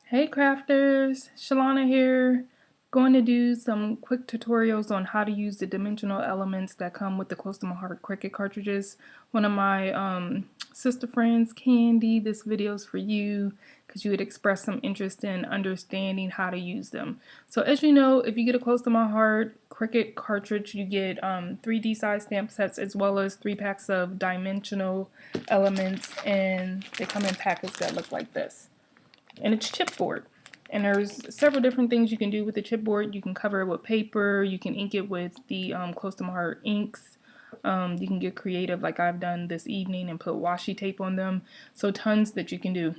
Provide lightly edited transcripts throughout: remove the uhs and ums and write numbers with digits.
Hey crafters, Shalana here. Going to do some quick tutorials on how to use the dimensional elements that come with the Close to My Heart Cricut cartridges. One of my sister friends, Candy, this video's for you because you had expressed some interest in understanding how to use them. So as you know, if you get a Close to My Heart Cricut cartridge, you get 3D size stamp sets as well as 3 packs of dimensional elements, and they come in packets that look like this. And it's chipboard. And there's several different things you can do with the chipboard. You can cover it with paper, you can ink it with the Close to My Heart inks. You can get creative like I've done this evening and put washi tape on them. So tons that you can do.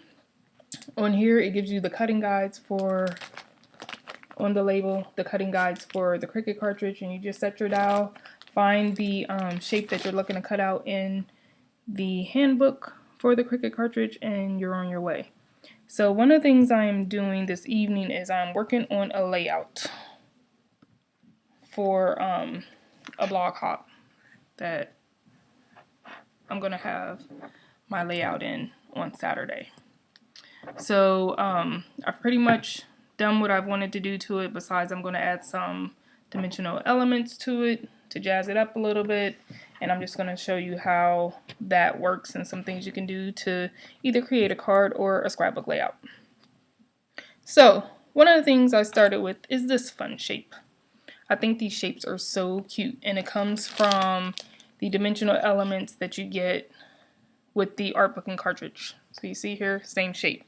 On here it gives you the cutting guides for, on the label, the cutting guides for the Cricut cartridge, and you just set your dowel, find the shape that you're looking to cut out in the handbook for the Cricut cartridge, and you're on your way. So one of the things I am doing this evening is I'm working on a layout for a blog hop that I'm going to have my layout in on Saturday. So I've pretty much done what I've wanted to do to it. Besides, I'm going to add some dimensional elements to it to jazz it up a little bit. And I'm just going to show you how that works and some things you can do to either create a card or a scrapbook layout. So one of the things I started with is this fun shape. I think these shapes are so cute, and it comes from the dimensional elements that you get with the art book and cartridge. So you see here, same shape.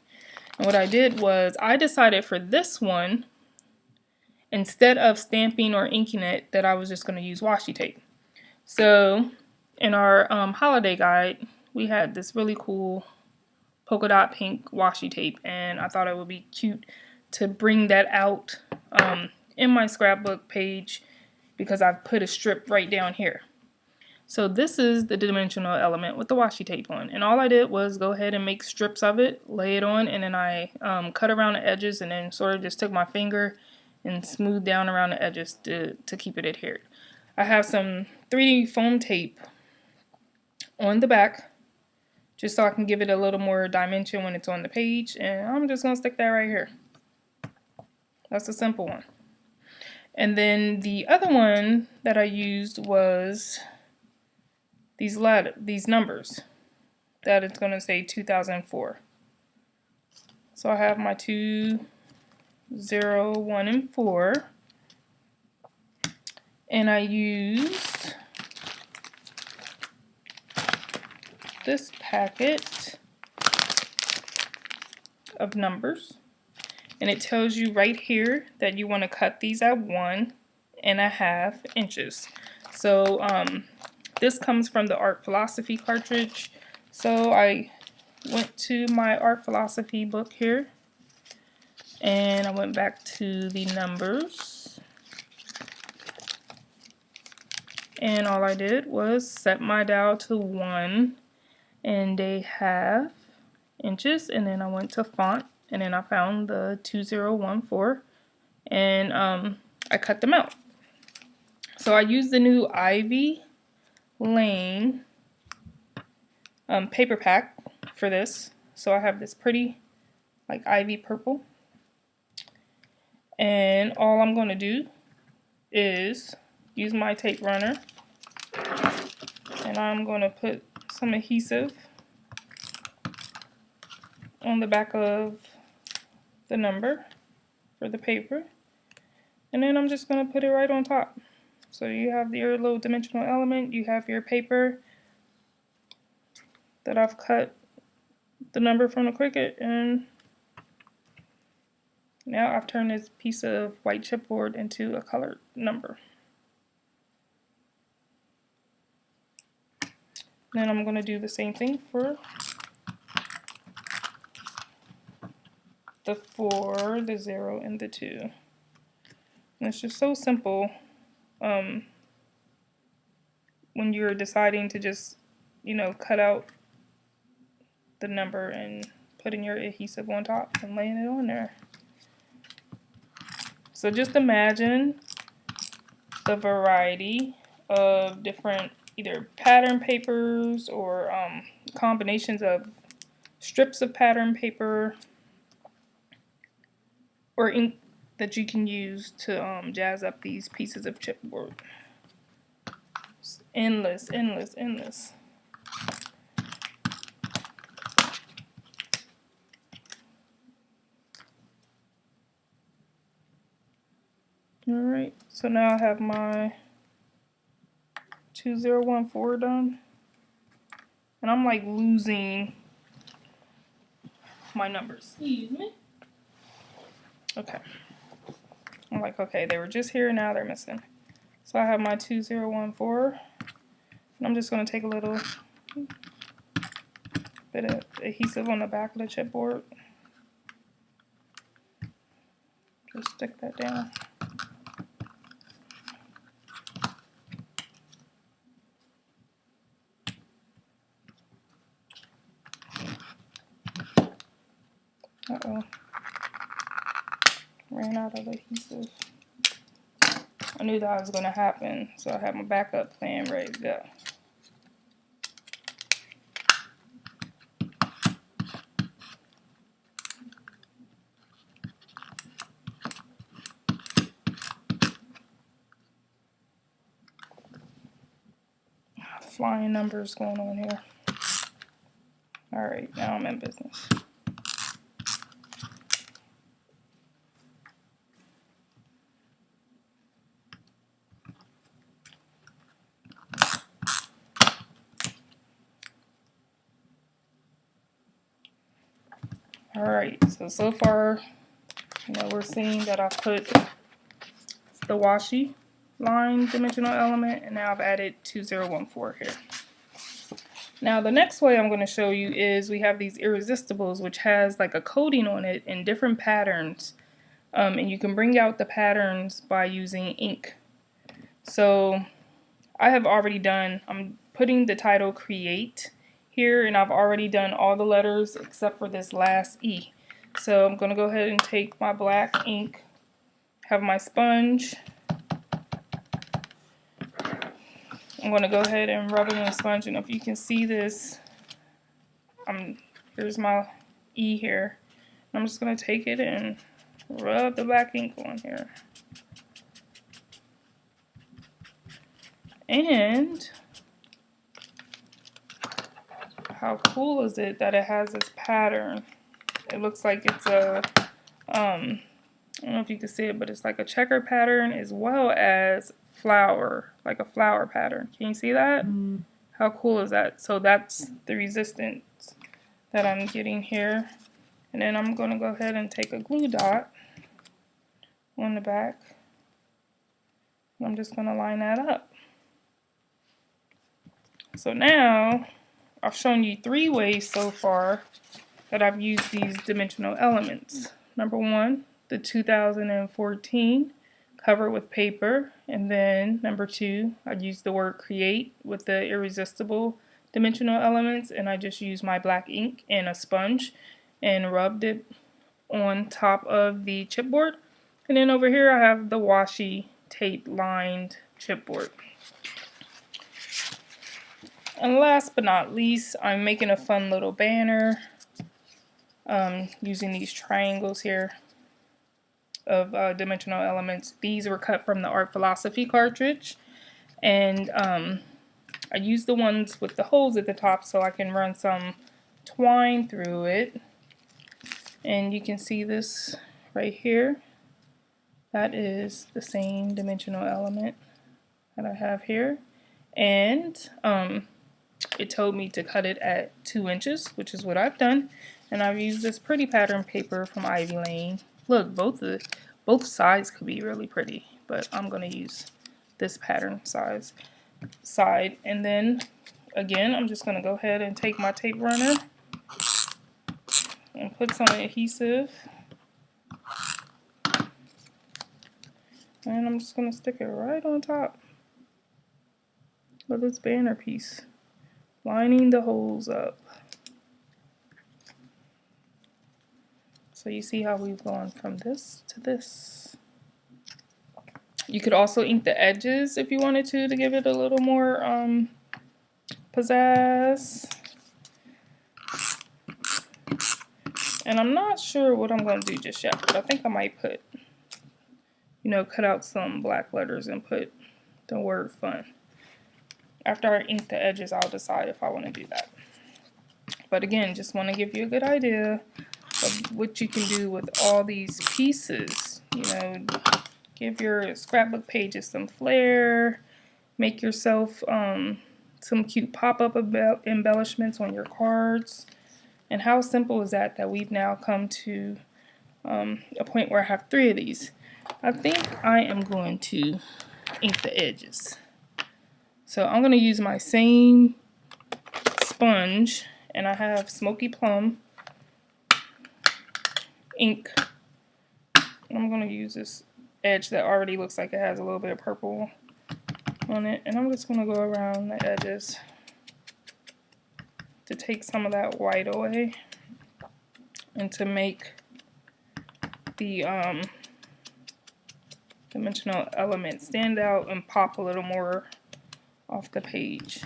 And what I did was I decided for this one, instead of stamping or inking it, that I was just going to use washi tape. So in our holiday guide, we had this really cool polka dot pink washi tape, and I thought it would be cute to bring that out in my scrapbook page because I've put a strip right down here. So this is the dimensional element with the washi tape on, and all I did was go ahead and make strips of it, lay it on, and then I cut around the edges and then sort of just took my finger and smoothed down around the edges to keep it adhered. I have some 3D foam tape on the back just so I can give it a little more dimension when it's on the page, and I'm just going to stick that right here. That's a simple one. And then the other one that I used was these numbers that it's going to say 2004. So I have my 2, 0, 1, and 4. And I used this packet of numbers, and it tells you right here that you want to cut these at 1.5 inches. So this comes from the Art Philosophy cartridge. So I went to my Art Philosophy book here, and I went back to the numbers, and all I did was set my dowel to 1.5 inches, and then I went to font, and then I found the 2014, and I cut them out. So I used the new Ivy Lane paper pack for this. So I have this pretty like ivy purple, and all I'm going to do is use my tape runner, and I'm going to put some adhesive on the back of the number for the paper, and then I'm just going to put it right on top. So you have your little dimensional element, you have your paper that I've cut the number from the Cricut, and now I've turned this piece of white chipboard into a colored number. Then I'm going to do the same thing for the 4, the 0, and the 2. And it's just so simple when you're deciding to just, cut out the number and putting your adhesive on top and laying it on there. So just imagine the variety of different either pattern papers or combinations of strips of pattern paper or ink that you can use to jazz up these pieces of chipboard. It's endless, endless, endless. Alright, so now I have my 2014 done. And I'm like losing my numbers. Excuse me. Okay. I'm like, okay, they were just here, now they're missing. So I have my 2014. And I'm just going to take a little bit of adhesive on the back of the chipboard. Just stick that down. Uh-oh. Ran out of adhesive. I knew that was going to happen, so I have my backup plan ready to go. Flying numbers going on here. Alright, now I'm in business. Alright, so far, we're seeing that I put the washi line dimensional element, and now I've added 2014 here. Now the next way I'm going to show you is we have these irresistibles, which has like a coating on it in different patterns, and you can bring out the patterns by using ink. So I have already done, I'm putting the title create here, and I've already done all the letters except for this last E. So I'm going to go ahead and take my black ink, have my sponge. I'm going to go ahead and rub it in the sponge, and if you can see this, here's my E here. I'm just going to take it and rub the black ink on here. And how cool is it that it has this pattern? It looks like it's a, I don't know if you can see it, but it's like a checker pattern as well as flower, like a flower pattern. Can you see that? How cool is that? So that's the resistance that I'm getting here. And then I'm going to go ahead and take a glue dot on the back. I'm just going to line that up. So now I've shown you 3 ways so far that I've used these dimensional elements. Number 1, the 2014 cover with paper, and then number 2, I used the word create with the irresistible dimensional elements, and I just used my black ink and a sponge and rubbed it on top of the chipboard. And then over here I have the washi tape lined chipboard. And last but not least, I'm making a fun little banner using these triangles here of dimensional elements. These were cut from the Art Philosophy cartridge, and I used the ones with the holes at the top so I can run some twine through it. And you can see this right here. That is the same dimensional element that I have here, and it told me to cut it at 2 inches, which is what I've done. And I've used this pretty pattern paper from Ivy Lane. Look, both sides could be really pretty, but I'm going to use this pattern side. And then again, I'm just going to go ahead and take my tape runner and put some adhesive, and I'm just going to stick it right on top of this banner piece, lining the holes up. So you see how we've gone from this to this. You could also ink the edges if you wanted to give it a little more pizzazz. And I'm not sure what I'm going to do just yet, but I think I might put, you know, cut out some black letters and put the word fun. After I ink the edges, I'll decide if I want to do that. But again, just want to give you a good idea of what you can do with all these pieces. You know, give your scrapbook pages some flair. Make yourself some cute pop-up embellishments on your cards. And how simple is that we've now come to a point where I have 3 of these. I think I am going to ink the edges. So I'm going to use my same sponge, and I have Smoky Plum ink. I'm going to use this edge that already looks like it has a little bit of purple on it, and I'm just going to go around the edges to take some of that white away and to make the dimensional element stand out and pop a little more off the page.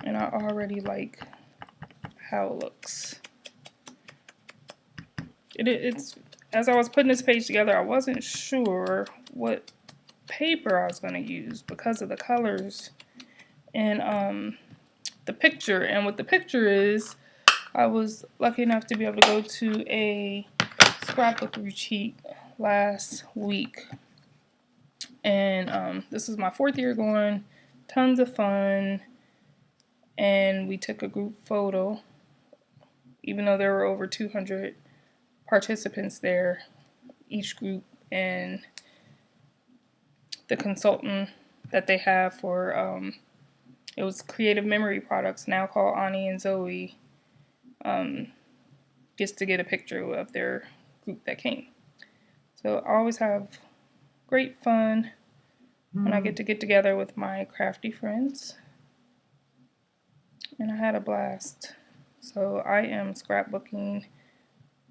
And I already like how it looks. It's as I was putting this page together, I wasn't sure what paper I was going to use because of the colors and the picture. And what the picture is, I was lucky enough to be able to go to a scrapbook retreat last week. And this is my 4th year going, tons of fun. And we took a group photo, even though there were over 200 participants there, each group, and the consultant that they have for, it was Creative Memory Products, now called Ani and Zoe, gets to get a picture of their group that came. So I always have great fun when I get together with my crafty friends. And I had a blast. So I am scrapbooking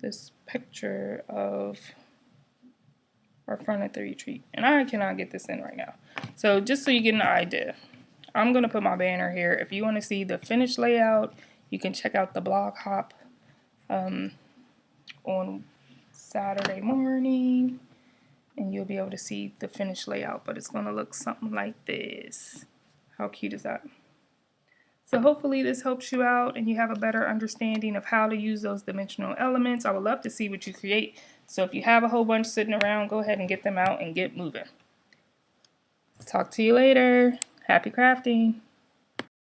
this picture of our fun at the retreat. And I cannot get this in right now. So just so you get an idea, I'm going to put my banner here. If you want to see the finished layout, you can check out the blog hop on Saturday morning. And you'll be able to see the finished layout. But it's going to look something like this. How cute is that? So hopefully this helps you out and you have a better understanding of how to use those dimensional elements. I would love to see what you create. So if you have a whole bunch sitting around, go ahead and get them out and get moving. Talk to you later. Happy crafting.